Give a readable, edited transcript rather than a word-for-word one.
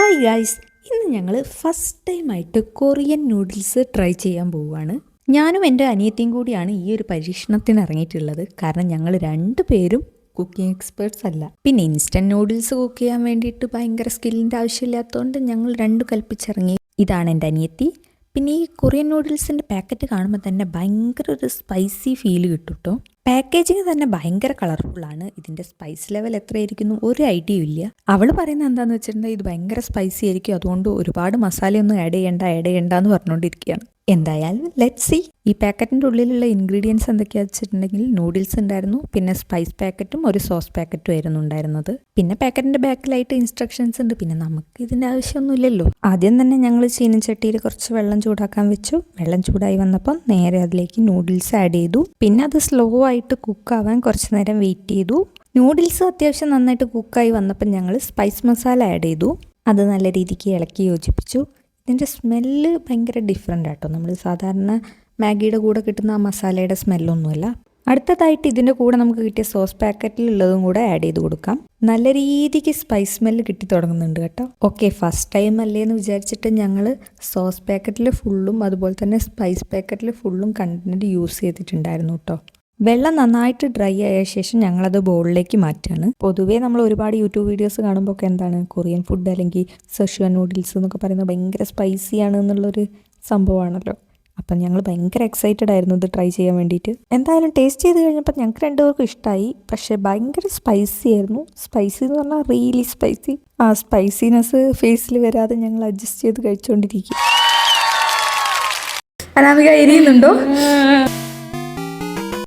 Hi guys, ഇന്ന് ഞങ്ങൾ first ടൈമായിട്ട് Korean noodles try ചെയ്യാൻ പോവുകയാണ്. ഞാനും എൻ്റെ അനിയത്തിയും കൂടിയാണ് ഈ ഒരു പരീക്ഷണത്തിന് ഇറങ്ങിയിട്ടുള്ളത്. കാരണം ഞങ്ങൾ രണ്ടുപേരും കുക്കിംഗ് എക്സ്പേർട്സ് അല്ല. പിന്നെ ഇൻസ്റ്റൻറ്റ് നൂഡിൽസ് കുക്ക് ചെയ്യാൻ വേണ്ടിയിട്ട് ഭയങ്കര സ്കില്ലിൻ്റെ ആവശ്യമില്ലാത്തതുകൊണ്ട് ഞങ്ങൾ രണ്ടും കൽപ്പിച്ചിറങ്ങി. ഇതാണ് എൻ്റെ അനിയത്തി. പിന്നെ ഈ കൊറിയൻ നൂഡിൽസിൻ്റെ പാക്കറ്റ് കാണുമ്പോൾ തന്നെ ഭയങ്കര ഒരു സ്പൈസി ഫീൽ കിട്ടും കേട്ടോ. പാക്കേജിങ് തന്നെ ഭയങ്കര കളർഫുള്ളാണ്. ഇതിൻ്റെ സ്പൈസ് ലെവൽ എത്രയായിരിക്കുന്നു ഒരു ഐഡിയ ഇല്ല. അവൾ പറയുന്നത് എന്താണെന്ന് വെച്ചിട്ടുണ്ടെങ്കിൽ ഇത് ഭയങ്കര സ്പൈസി ആയിരിക്കും, അതുകൊണ്ട് ഒരുപാട് മസാലയൊന്നും ആഡ് ചെയ്യണ്ട എന്ന് പറഞ്ഞുകൊണ്ടിരിക്കുകയാണ്. എന്തായാലും ലെറ്റ്സ് സീ. ഈ പാക്കറ്റിൻ്റെ ഉള്ളിലുള്ള ഇൻഗ്രീഡിയൻസ് എന്തൊക്കെയാണെന്ന് വെച്ചിട്ടുണ്ടെങ്കിൽ നൂഡിൽസ് ഉണ്ടായിരുന്നു, പിന്നെ സ്പൈസ് പാക്കറ്റും ഒരു സോസ് പാക്കറ്റും ആയിരുന്നു ഉണ്ടായിരുന്നത്. പിന്നെ പാക്കറ്റിൻ്റെ ബാക്കിലായിട്ട് ഇൻസ്ട്രക്ഷൻസ് ഉണ്ട്. പിന്നെ നമുക്ക് ഇതിൻ്റെ ആവശ്യമൊന്നുമില്ലല്ലോ. ആദ്യം തന്നെ ഞങ്ങൾ ചീനച്ചട്ടിയിൽ കുറച്ച് വെള്ളം ചൂടാക്കാൻ വെച്ചു. വെള്ളം ചൂടായി വന്നപ്പോൾ നേരെ അതിലേക്ക് നൂഡിൽസ് ആഡ് ചെയ്തു. പിന്നെ അത് സ്ലോ ആയിട്ട് കുക്കാവാൻ കുറച്ച് നേരം വെയിറ്റ് ചെയ്തു. നൂഡിൽസ് അത്യാവശ്യം നന്നായിട്ട് കുക്കായി വന്നപ്പോൾ ഞങ്ങൾ സ്പൈസ് മസാല ആഡ് ചെയ്തു. അത് നല്ല രീതിക്ക് ഇളക്കി യോജിപ്പിച്ചു. ഇതിൻ്റെ സ്മെല്ല് ഭയങ്കര ഡിഫറെൻ്റ് ആട്ടോ. നമ്മൾ സാധാരണ മാഗിയുടെ കൂടെ കിട്ടുന്ന ആ മസാലയുടെ സ്മെല്ലൊന്നുമല്ല. അടുത്തതായിട്ട് ഇതിൻ്റെ കൂടെ നമുക്ക് കിട്ടിയ സോസ് പാക്കറ്റിലുള്ളതും കൂടെ ആഡ് ചെയ്ത് കൊടുക്കാം. നല്ല രീതിക്ക് സ്പൈസ് സ്മെല്ല് കിട്ടി തുടങ്ങുന്നുണ്ട് കേട്ടോ. ഓക്കെ, ഫസ്റ്റ് ടൈം അല്ലേ എന്ന് വിചാരിച്ചിട്ട് ഞങ്ങൾ സോസ് പാക്കറ്റിൽ ഫുള്ളും അതുപോലെ തന്നെ സ്പൈസ് പാക്കറ്റിൽ ഫുള്ളും കണ്ടൻറ്റ് യൂസ് ചെയ്തിട്ടുണ്ടായിരുന്നു കേട്ടോ. വെള്ളം നന്നായിട്ട് ഡ്രൈ ആയ ശേഷം ഞങ്ങളത് ബൗളിലേക്ക് മാറ്റുകയാണ്. പൊതുവേ നമ്മൾ ഒരുപാട് യൂട്യൂബ് വീഡിയോസ് കാണുമ്പോൾ ഒക്കെ എന്താണ് കൊറിയൻ ഫുഡ് അല്ലെങ്കിൽ സെഷ്വാൻ നൂഡിൽസ് എന്നൊക്കെ പറയുന്നത് ഭയങ്കര സ്പൈസിയാണ് എന്നുള്ളൊരു സംഭവമാണല്ലോ. അപ്പം ഞങ്ങൾ ഭയങ്കര എക്സൈറ്റഡ് ആയിരുന്നു ഇത് ട്രൈ ചെയ്യാൻ വേണ്ടിയിട്ട്. എന്തായാലും ടേസ്റ്റ് ചെയ്ത് കഴിഞ്ഞപ്പോൾ ഞങ്ങൾക്ക് രണ്ടുപേർക്കും ഇഷ്ടമായി. പക്ഷേ ഭയങ്കര സ്പൈസി ആയിരുന്നു. സ്പൈസി എന്ന് പറഞ്ഞാൽ റിയലി സ്പൈസി. ആ സ്പൈസിനെസ് ഫേസിൽ വരാതെ ഞങ്ങൾ അഡ്ജസ്റ്റ് ചെയ്ത് കഴിച്ചുകൊണ്ടിരിക്കും. അനാമിക എരിയുന്നുണ്ടോ?